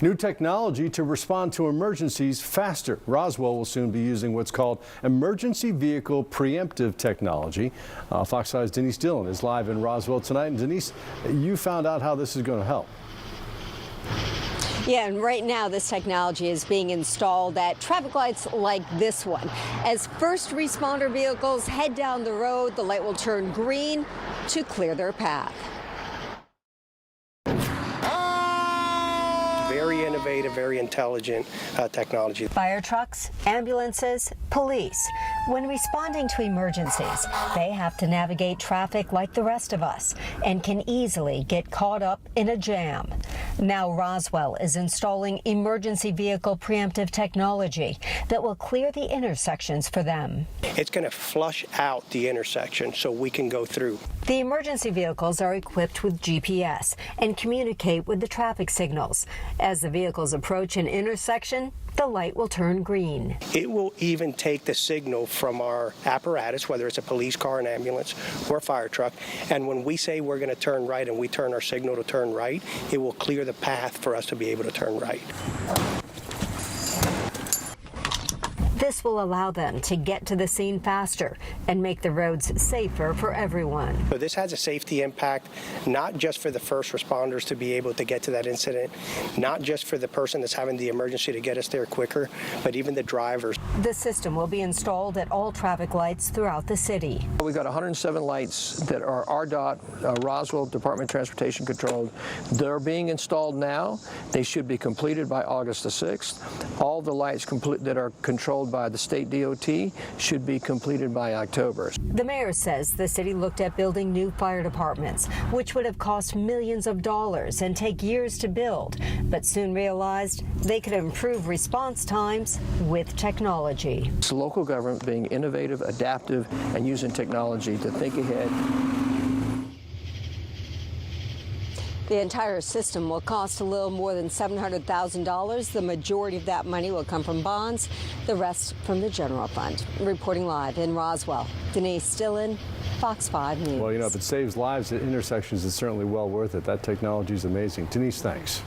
New technology to respond to emergencies faster. Roswell will soon be using what's called emergency vehicle preemptive technology. Fox 5's Denise Dillon is live in Roswell tonight. And Denise, you found out how this is going to help. Yeah, and right now this technology is being installed at traffic lights like this one. As first responder vehicles head down the road, the light will turn green to clear their path. Very innovative, very intelligent technology. Fire trucks, ambulances, police. When responding to emergencies, they have to navigate traffic like the rest of us and can easily get caught up in a jam. Now Roswell is installing emergency vehicle preemptive technology that will clear the intersections for them. It's going to flush out the intersection so we can go through. The emergency vehicles are equipped with GPS and communicate with the traffic signals. As the vehicles approach an intersection, the light will turn green. It will even take the signal from our apparatus, whether it's a police car, an ambulance, or a fire truck, and when we say we're going to turn right and we turn our signal to turn right, it will clear the path for us to be able to turn right. This will allow them to get to the scene faster and make the roads safer for everyone. So this has a safety impact, not just for the first responders to be able to get to that incident, not just for the person that's having the emergency to get us there quicker, but even the drivers. The system will be installed at all traffic lights throughout the city. We've got 107 lights that are RDOT, Roswell Department of Transportation controlled. They're being installed now. They should be completed by August the 6th. All the lights that are controlled by the state DOT should be completed by October. The mayor says the city looked at building new fire departments, which would have cost millions of dollars and take years to build, but soon realized they could improve response times with technology. It's local government being innovative, adaptive, and using technology to think ahead. The entire system will cost a little more than $700,000. The majority of that money will come from bonds, the rest from the general fund. Reporting live in Roswell, Denise Dillon, Fox 5 News. Well, you know, if it saves lives at intersections, it's certainly well worth it. That technology is amazing. Denise, thanks.